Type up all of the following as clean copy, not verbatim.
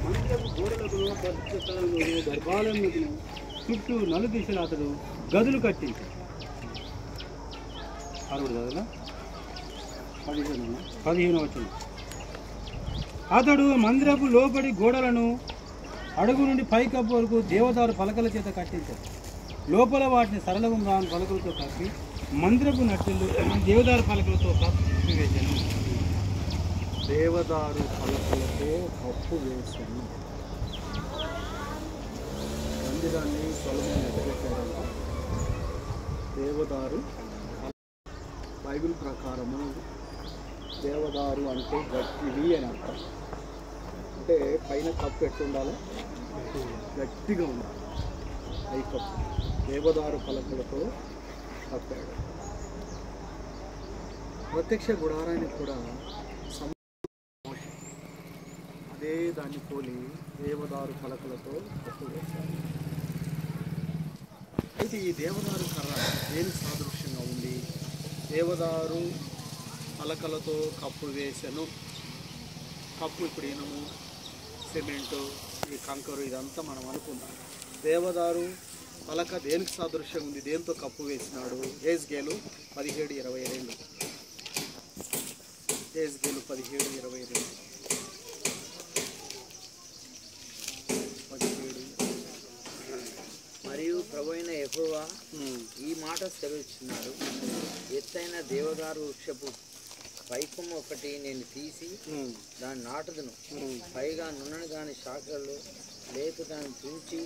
మందిరపు గోడలకు గర్భాలయములకు చుట్టూ నలుదిశలు అతడు గదులు కట్టించాడు. 15 వచ్చింది. అతడు మందిరపు లోపడి గోడలను అడుగు నుండి పైకప్పు వరకు దేవదారు పలకల చేత కట్టించాడు. లోపల వాటిని సరళం రాని పలకలతో కప్పి మందిరపు నట్టులు దేవదారు పలకలతో కప్పివేశాను. దేవదారు పలకలతో కప్పు వేశాను. మందిరాన్ని సొలొమోను ఎత్తగట్టాడంట. దేవదారు బైబిల్ ప్రకారము దేవదారు అంటే గట్టిది అని అర్థం. అంటే పైన కప్పు ఎట్టుండాలి, గట్టిగా ఉండాలి. పై కప్పు దేవదారు పలకలతో కప్పాడు. ప్రత్యక్ష గుడారానికి కూడా అదే దాన్ని పోలి దేవదారు పలకలతో కప్పు వేశాడు. అయితే ఈ దేవదారు కర్ర దేనికి సాదృశ్యంగా ఉంది? దేవదారు పలకలతో కప్పు వేశాను. కప్పు ఇప్పుడు ఇనుము, సిమెంటు, ఈ కంకరు ఇదంతా మనం అనుకుందాం. దేవదారు పలక దేనికి సాదృశ్యంగా ఉంది? దేంతో కప్పు వేసినాడు? హెజ్కేలు 17:22. హెజ్కేలు 17:22. మరియు ప్రభువైన యెహోవా ఈ మాట సెలవిస్తున్నాడు, ఎత్తైన దేవదారు వృక్షపు పైకొమ్మ ఒకటి నేను తీసి దాన్ని నాటుదును, పైగా నున్నని దాని శాఖల్లో లేక దాన్ని తుంచి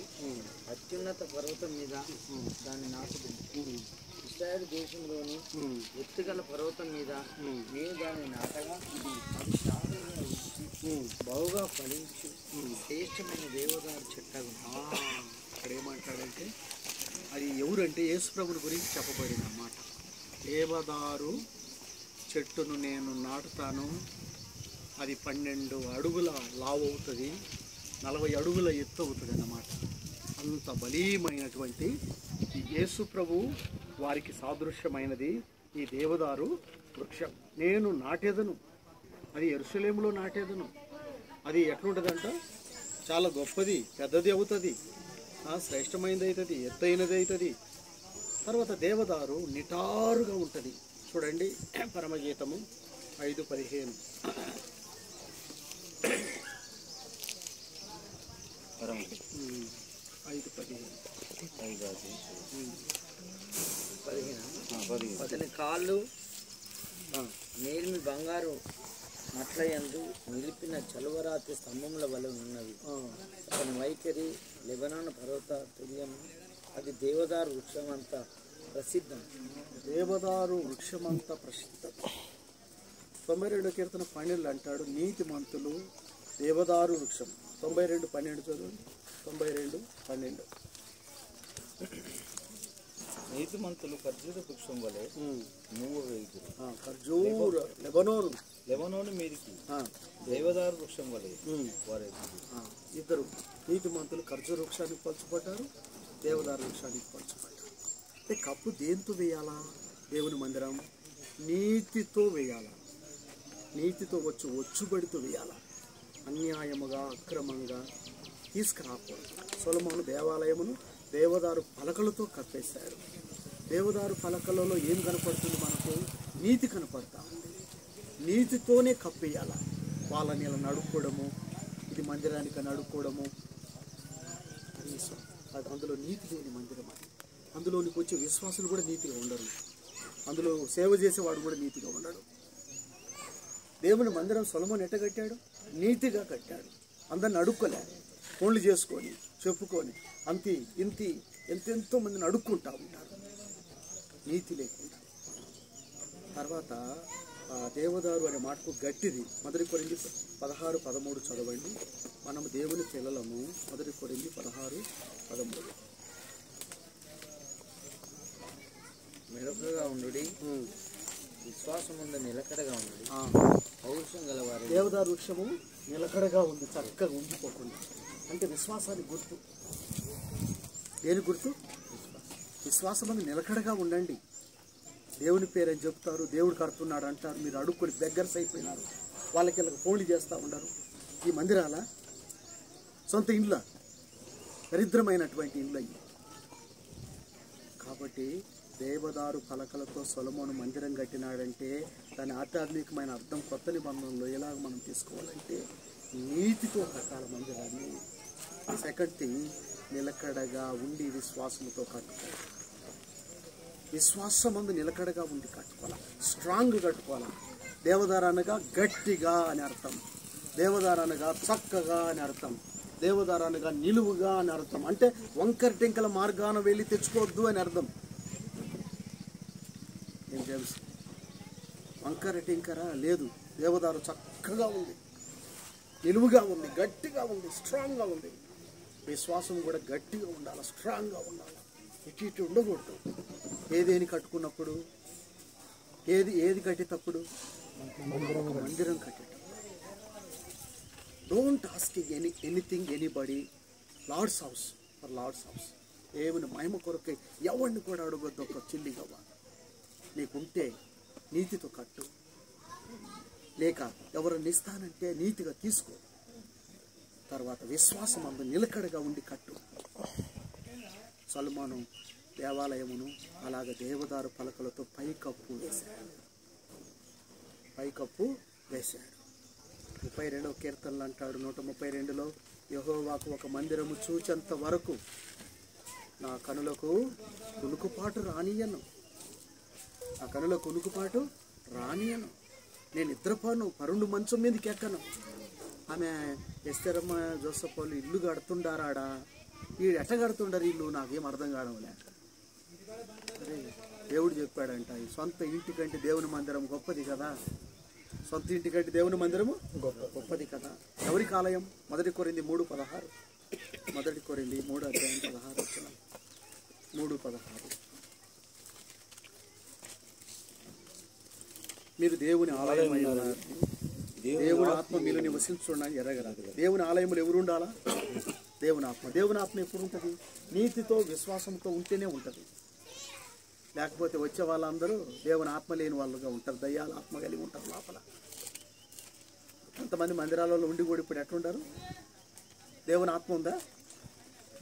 అత్యున్నత పర్వతం మీద దాన్ని నాటుదును. ఇశ్రాయేలు దేశంలోని ఎత్తుగల పర్వతం మీద నేను దాన్ని నాటగా అది శాఖలుగా ఉంచి బహుగా ఫలించి శ్రేష్టమైన దేవదారు చెట్టగు. ఇక్కడ ఏమంటాడంటే అది ఎవరంటే యేసుప్రభుని గురించి చెప్పబడిన అన్నమాట. దేవదారు చెట్టును నేను నాటుతాను, అది 12 అడుగుల లావు అవుతుంది, 40 అడుగుల ఎత్తు అవుతుంది అన్నమాట. అంత బలీయమైనటువంటి ఈ యేసు ప్రభు వారికి సాదృశ్యమైనది ఈ దేవదారు వృక్షం. నేను నాటేదను, అది యెరూషలేములో నాటేదను. అది ఎట్లుంటుందంట, చాలా గొప్పది, పెద్దది అవుతుంది, శ్రేష్టమైనది అవుతుంది, ఎత్తైనది అవుతుంది. తర్వాత దేవదారు నిటారుగా ఉంటుంది. చూడండి పరమగీతము 5:15. 5:15. అతని కాళ్ళు నేర్మి బంగారు నట్లయందు నిలిపిన చలువరాతి స్తంభముల వలె ఉన్నవి. అతని వైఖరి లెబనాను పర్వత తుల్యము. అది దేవదారు వృక్షమంత ప్రసిద్ధం. దేవదారు వృక్షమంత ప్రసిద్ధం. 92 కీర్తన 12 అంటాడు, నీతిమంతులు దేవదారు వృక్షం. 92:12 చదవండి. 92:12. నీతిమంతులు ఖర్జూర వృక్షం వలె నువ్వు వేయుదురు. ఖర్జూర లెబనోను మీదికి దేవదారు వృక్షం వలె వారు ఇద్దరు నీతిమంతులు ఖర్జూర వృక్షానికి పలుచబడ్డారు, దేవదారు వృక్షానికి పలుచబడ్డారు. అంటే కప్పు దేంతో వేయాలా? దేవుని మందిరం నీతితో వేయాలా, నీతితో వచ్చుబడితో వేయాలా. అన్యాయముగా అక్రమంగా తీసుకురాకూడదు. సొలొమోను దేవాలయమును దేవదారు పలకలతో కప్పేశాడు. దేవదారు పలకలలో ఏం కనపడుతుంది మనకు? నీతి కనపడతా ఉంది. నీతితోనే కప్పేయాల. వాళ్ళని ఇలా నడుక్కోవడము, ఇది మందిరానికి నడుక్కోవడము, అది అందులో నీతి లేని మందిరం. అది అందులోనికి వచ్చే విశ్వాసులు కూడా నీతిగా ఉండరు, అందులో సేవ చేసేవాడు కూడా నీతిగా ఉండడు. దేవుని మందిరం సొలొమోను ఎట్ట కట్టాడు? నీతిగా కట్టాడు. అందరిని అడుక్కోలే, ఫోన్లు చేసుకొని చెప్పుకొని అంతి ఇంతి ఎంతెంతో మందిని అడుక్కుంటా ఉంటారు నీతి లేకుండా. తర్వాత దేవదారు అనే మాటకు గట్టిది. 1 కొరింథీ 16:13 చదవండి. మనము దేవుని పిల్లలము. 1 కొరింథీ 16:13. మెలకుగా ఉండు, విశ్వాసం ముందు నిలకడగా ఉండు, పౌరుషం గలవారు. దేవదారు వృక్షము నిలకడగా ఉంది, చక్కగా ఉండిపోకుండా. అంటే విశ్వాసానికి గుర్తు. దేని గుర్తు? విశ్వాసం అని నిలకడగా ఉండండి. దేవుని పేరు అని చెప్తారు, దేవుడు కడుతున్నాడు అంటారు, మీరు అడుక్కొని బెగ్గర్స్ అయిపోయినారు, వాళ్ళకి ఫోన్లు చేస్తూ ఉండరు, ఈ మందిరాల సొంత ఇండ్ల, దరిద్రమైనటువంటి ఇండ్లు అయ్యి. కాబట్టి దేవదారు పలకలతో సొలొమోను మందిరం కట్టినాడంటే దాని ఆధ్యాత్మికమైన అర్థం కొత్త నిబంధనలో ఎలాగ మనం తీసుకోవాలంటే నీతితో కట్టాలి మందిరాన్ని. సెకండ్ థింగ్, నిలకడగా ఉండి విశ్వాసంతో కట్టుకోవాలి. విశ్వాసమందు నిలకడగా ఉండి కట్టుకోవాలి, స్ట్రాంగ్ కట్టుకోవాలి. దేవదారు అనగా గట్టిగా అని అర్థం, దేవదారు అనగా చక్కగా అని అర్థం, దేవదారు అనగా నిలువుగా అని అర్థం. అంటే వంకర టెంకల మార్గాన వెళ్ళి తెచ్చుకోవద్దు అని అర్థం. ఏం జేమ్స్, వంకర టెంకర లేదు, దేవదారు చక్కగా ఉంది, నిలువుగా ఉంది, గట్టిగా ఉంది, స్ట్రాంగ్గా ఉంది. విశ్వాసం కూడా గట్టిగా ఉండాలి, స్ట్రాంగ్గా ఉండాలి, ఇటు ఇటు ఉండకూడదు. ఏదేని కట్టుకున్నప్పుడు, ఏది కట్టేటప్పుడు, మందిరం కట్టేటప్పుడు don't asking anything anybody. Lord's house for lord's house, దేవుని మహిమ కొరకై ఎవరిని కూడా అడగొద్దు. ఒక చిల్లి గవ్వ నీకుంటే నీతితో కట్టు, లేక ఎవరిని ఇస్తానంటే నీతిగా తీసుకో. తర్వాత విశ్వాసం అందు నిలకడగా ఉండి కట్టు. సొలొమోను దేవాలయమును అలాగ దేవదారు పలకలతో పైకప్పు వేశాడు. 32వ కీర్తనలు అంటాడు 132లో, యెహోవాకు ఒక మందిరము చూచేంత వరకు నా కనులకు కునుకుపాటు రానియను, నా కనులకు కునుకుపాటు రానియను. నేను నిద్రపోను, పరుండు మంచం మీదకి ఎక్కను. ఆమె ఎస్తేరమ్మ జోసఫ్ వాళ్ళు ఇల్లు కడుతుండారాడా, వీడు ఎట్ట కడుతుండారు ఇల్లు, నాకేం అర్థం కావడంలే. అరే దేవుడు చెప్పాడంట, ఈ సొంత ఇంటికంటే దేవుని మందిరం గొప్పది కదా, సొంత ఇంటికంటే దేవుని మందిరము గొప్పది కదా. ఎవరికి ఆలయం? 1 కొరింథీ 3:16, 1 కొరింథీ 3:16 3:16. మీరు దేవుని ఆలయం అయి ఉన్నారు, దేవుని ఆత్మ మీలో నివసించున్నాను ఎరగరాదు. దేవుని ఆలయంలో ఎవరు ఉండాలా? దేవుని ఆత్మ. దేవుని ఆత్మ ఎప్పుడు ఉంటుంది? నీతితో విశ్వాసంతో ఉంటేనే ఉంటుంది. లేకపోతే వచ్చే వాళ్ళందరూ దేవుని ఆత్మ లేని వాళ్ళుగా ఉంటారు, దయ్యాల ఆత్మ కలిగి ఉంటారు లోపల. కొంతమంది మందిరాలలో ఉండి కూడా ఇప్పుడు ఎట్లుంటారు? దేవుని ఆత్మ ఉందా?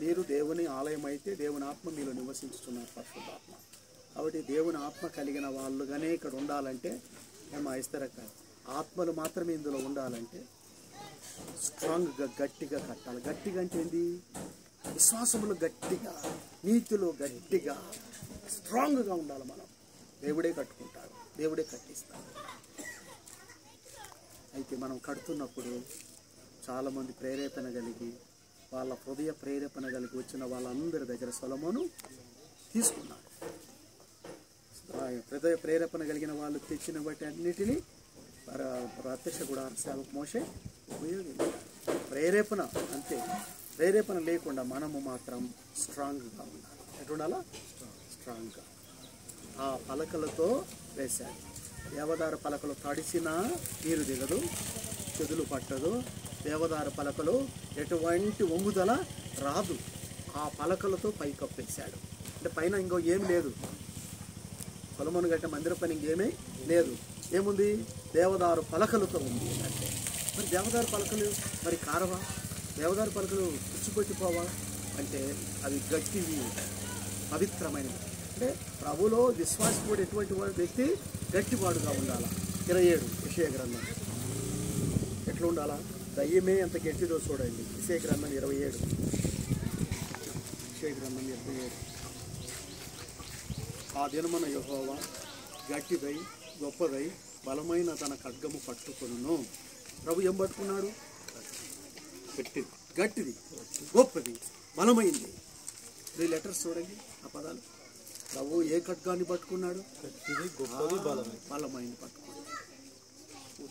మీరు దేవుని ఆలయం అయితే దేవుని ఆత్మ మీలో నివసించుతున్నారు, పరిశుద్ధాత్మ. కాబట్టి దేవుని ఆత్మ కలిగిన వాళ్ళుగానే ఇక్కడ ఉండాలంటే మేము ఇస్తారక్క ఆత్మలు మాత్రమే ఇందులో ఉండాలంటే స్ట్రాంగ్గా గట్టిగా కట్టాలి. గట్టిగా అంటే ఏంది? విశ్వాసములు గట్టిగా, నీతిలో గట్టిగా, స్ట్రాంగ్గా ఉండాలి. మనం దేవుడే కట్టుకుంటాడు, దేవుడే కట్టిస్తాడు. అయితే మనం కడుతున్నప్పుడు చాలామంది ప్రేరేపణ కలిగి, వాళ్ళ హృదయ ప్రేరేపణ కలిగి వచ్చిన వాళ్ళందరి దగ్గర సొలొమోను తీసుకున్నాడు. హృదయ ప్రేరేపణ కలిగిన వాళ్ళు తెచ్చిన బట్టి అన్నిటినీ ప్రత్యక్ష గుడార సేవకు మోషే ఉపయోగించాడు. ప్రేరేపణ అంతే, ప్రేరేపణ లేకుండా మనము మాత్రం స్ట్రాంగ్గా ఉండాలి. ఎటు ఉండాలా? స్ట్రాంగ్గా. ఆ పలకలతో వేశాడు. దేవదారు పలకలు తడిసినా నీరు దిగదు, చెదులు పట్టదు. దేవదారు పలకలు ఎటువంటి వంగుదల రాదు. ఆ పలకలతో పైకప్పేశాడు. అంటే పైన ఇంకో ఏమి లేదు, సొలొమోను గట్టిన మందిర పని ఇంకేమీ లేదు. ఏముంది? దేవదారు పలకలతో ఉంది. అంటే మరి దేవదారు పలకలు మరి కారవా? దేవదారు పలకలు పుచ్చిపెట్టిపోవా? అంటే అవి గట్టివి, పవిత్రమైనవి. అంటే ప్రభులో విశ్వాసకుడు ఎటువంటి వ్యక్తి గట్టివాడుగా ఉండాలా. 27 యెషయా గ్రంథం ఎట్లా ఉండాలా? దయ్యమే ఎంత గట్టిదో చూడండి. యెషయా గ్రంథం 27, యెషయా గ్రంథం 27. ఆ దినమున యెహోవా గట్టిదై గొప్పదై బలమైన తన ఖడ్గము పట్టుకొనును. ప్రభు ఏం పట్టుకున్నాడు? గట్టిది, గొప్పది, బలమైంది. 3 లెటర్స్ చూడండి ఆ పదాలు. ప్రభు ఏ ఖడ్గాన్ని పట్టుకున్నాడు? బలమైంది పట్టుకున్నాడు.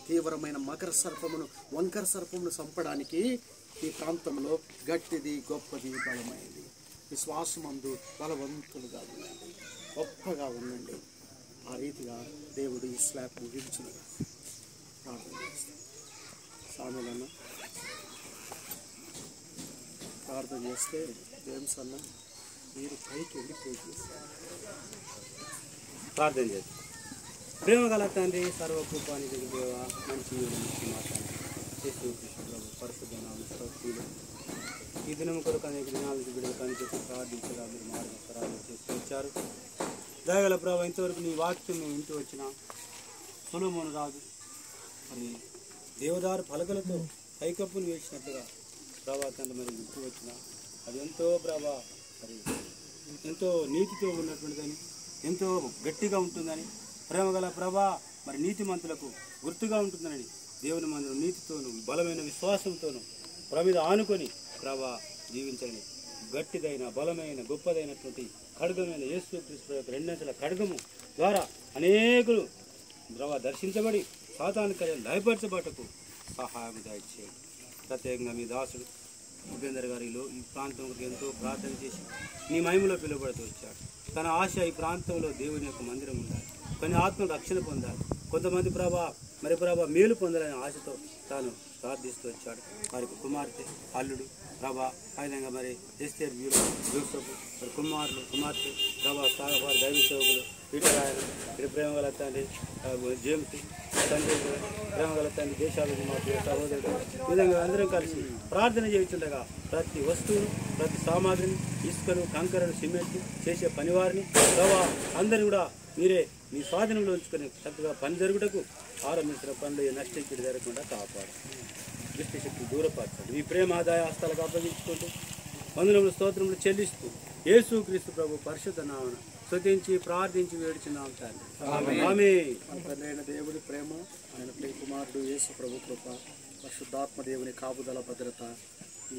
తీవ్రమైన మకర సర్పమును, వంకర సర్పమును చంపడానికి ఈ ప్రాంతంలో గట్టిది, గొప్పది, బలమైంది. విశ్వాసమందు బలవంతులుగా ఉండండి, గొప్పగా ఉండండి. ఆ రీతిగా దేవుడు ఈ స్లాబ్ ముగించుగా ప్రార్థన చేస్తాం. సామెలన్న ప్రార్థన చేస్తే జేమ్స్ అన్న మీరు పైకి వెళ్ళి పూజ చేస్తారు. ప్రార్థన చేస్తాం. ప్రేమ గల తండ్రి, సర్వకృపానికి దేవ, మంచి మాట్లాడారు. పరిశుద్ధ స్తోత్రాలు. ఈ దినం కొరకు అనేక దినాల నుంచి బిడ్డలు పనిచేసి ప్రార్థించగా మీరు మార్గ ప్రార్థన చేస్తూ వచ్చారు. దయగల ప్రభావ ఇంతవరకు నీ వాక్యం మేము వింటూ వచ్చిన సొలొమోను రాజు మరి దేవదారు పలకలతో పైకప్పును వేసినట్టుగా ప్రభా తండ్రి మరి వింటూ వచ్చిన అది ఎంతో ప్రభా మరి ఎంతో నీతితో ఉన్నటువంటిదని, ఎంతో గట్టిగా ఉంటుందని, ప్రేమ గల ప్రభా మరి నీతిమంతులకు గుర్తుగా ఉంటుందని దేవుని మందిరం నీతితోనూ బలమైన విశ్వాసంతోనూ మీద ఆనుకొని ప్రభా జీవించండి. గట్టిదైన బలమైన గొప్పదైనటువంటి ఖడ్గమైన యేసుక్రీస్తు యొక్క రెండంచెల ఖడ్గము ద్వారా అనేకులు ప్రభా దర్శించబడి సాతాను కార్యాలు లయపరచబట్టకు సహాయం దయచేయండి. ప్రత్యేకంగా మీ దాసుడు ఉపేందర్ గారిలో ఈ ప్రాంతం ఎంతో ప్రార్థన చేసి నీ మహిమలో పిలువబడుతూ వచ్చాడు. తన ఆశ ఈ ప్రాంతంలో దేవుని యొక్క మందిరం ఉండాలి, కొన్ని ఆత్మలు రక్షణ పొందాలి, కొంతమంది ప్రభా మేలు పొందాలనే ఆశతో తాను ప్రార్థిస్తూ వచ్చాడు. వారికి కుమార్తె, అల్లుడు ప్రభా, ఆ మరి ఎస్తేర్, జోసెఫ్ మరి కుమార్తె ప్రభా, వారి దైవ సేవకులు పీటరాయన, ఇటు ప్రేమగల తండ్రి జేమ్స్ తండ్రి, ప్రేమగల తండ్రి దేశాభిమాత సహోదరుడు, ఈ విధంగా అందరం కలిసి ప్రార్థన చేస్తుండగా ప్రతి వస్తువును, ప్రతి సామాగ్రిని, ఇసుకను, కంకరను, సిమెంట్ చేసే పనివారిని ప్రభా అందరిని కూడా మీరే మీ స్వాధీనంలో ఉంచుకొని చక్కగా పని జరుగుటకు ఆరంభించిన పనులు నష్టం జరగకుండా కాపాడు. దృష్టి శక్తి దూరపరచండి. మీ ప్రేమ ఆదాయ హస్తాలకు అప్పగించుకుంటూ వందనములు స్తోత్రములు చెల్లిస్తూ యేసుక్రీస్తు ప్రభు పరిశుద్ధ నామమున స్తుతించి ప్రార్థించి వేడుచున్నాం తండ్రి. ఆమేన్. తండ్రి అయిన దేవుడి ప్రేమ, ఆయన ప్రియ కుమారుడు యేసు ప్రభు కృప, పరిశుద్ధాత్మ దేవుని కాపుదల భద్రత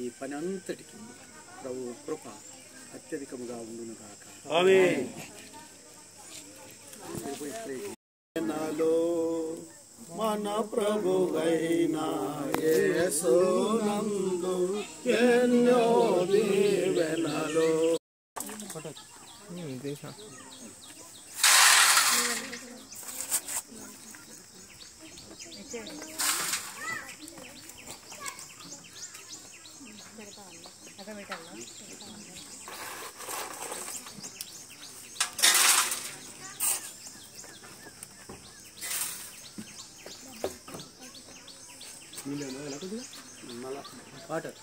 ఈ పని అంతటికి ప్రభు కృప అత్యధికముగా ఉండును గాక. ఆమేన్. మన ప్రభువైన యేసునందు ఎన్నో దీవెనలు. మళ్ళా వాటర్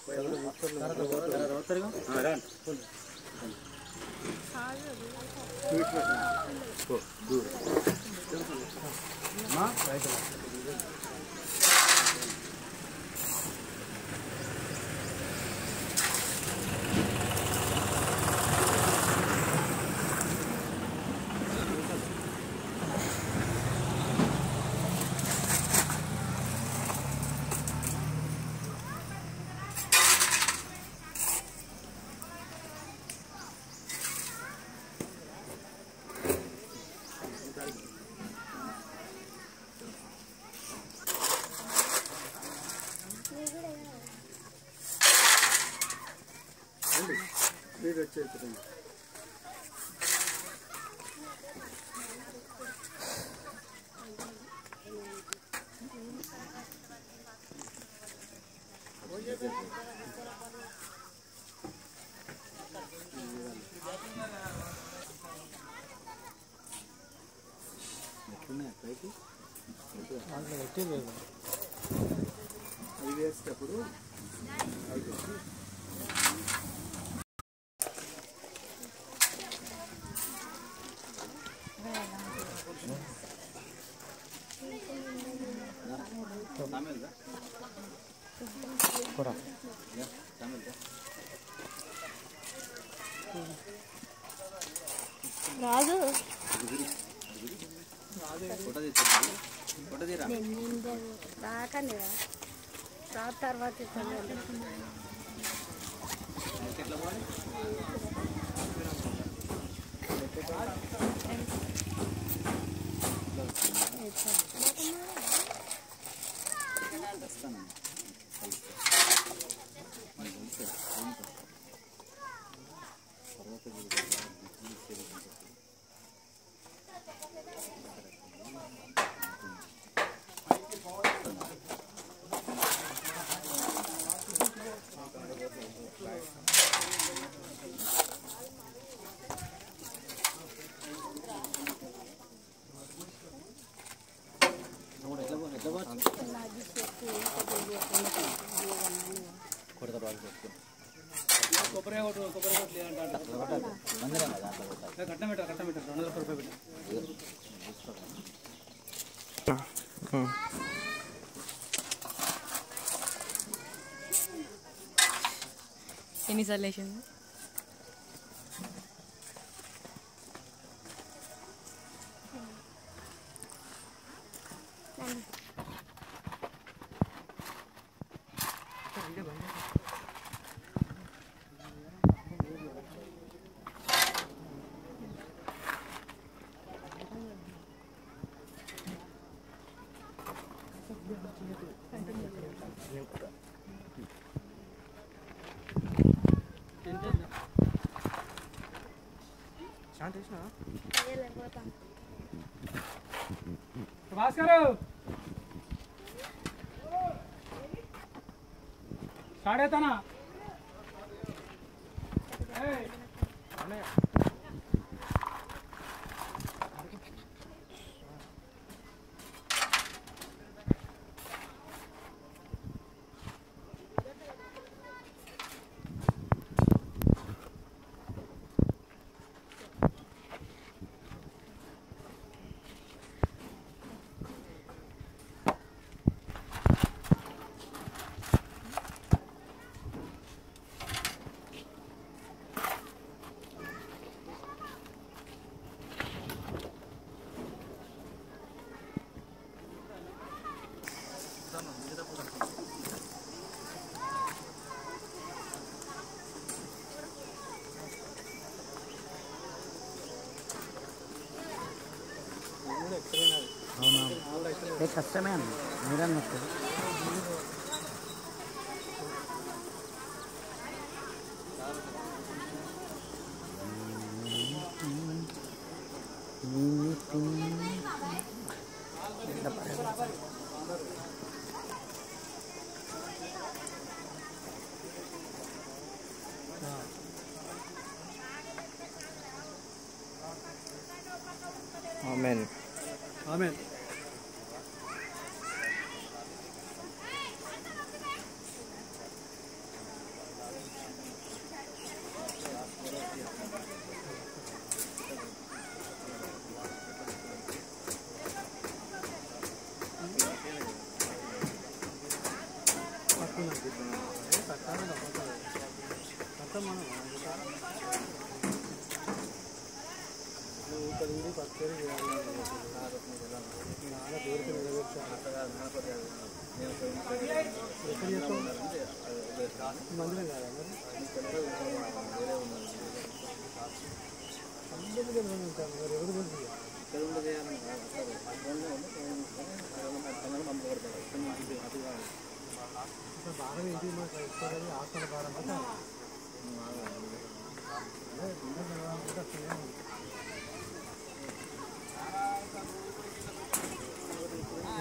మీరు వచ్చేది అది వేసేటప్పుడు రాదు రాకండి రా తర్వాత కొబ్బరి కొబ్బరి కట్టం పెట్టారు 200 రూపాయలు పెట్టారు. ఎన్నిసార్లు వేసింది? భాస్కరు సాడేతానా కష్టమే అన్న మీరన్నట్టు. ఆమేన్. ఆమేన్.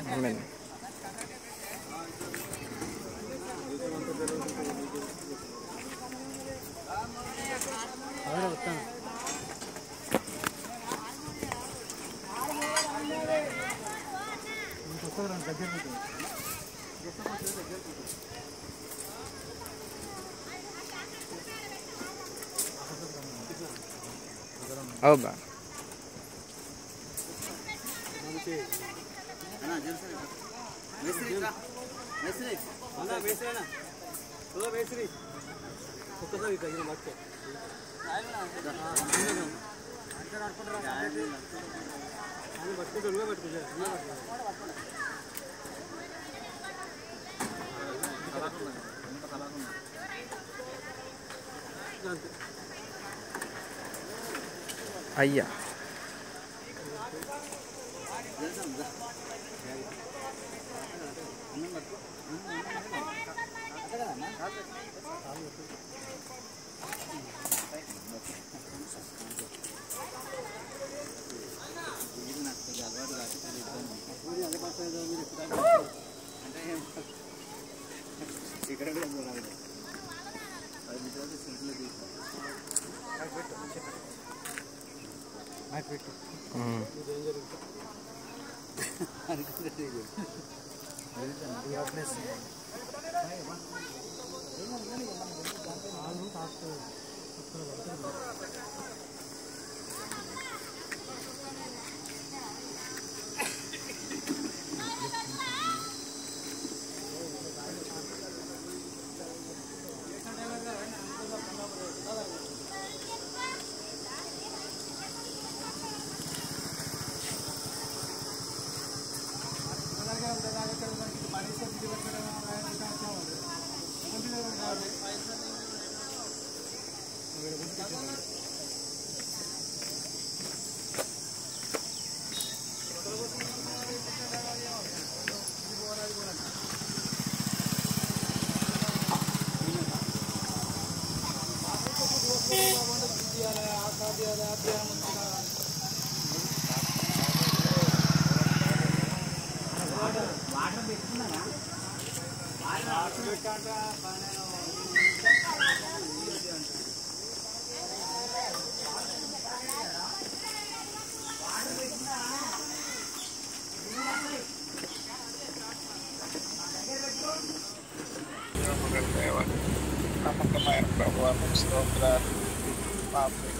ఆమేన్. అవునా అయ్యా నమ్మకమైన ప్రభుత్వ స్తోత్రాలు మా ప్రియ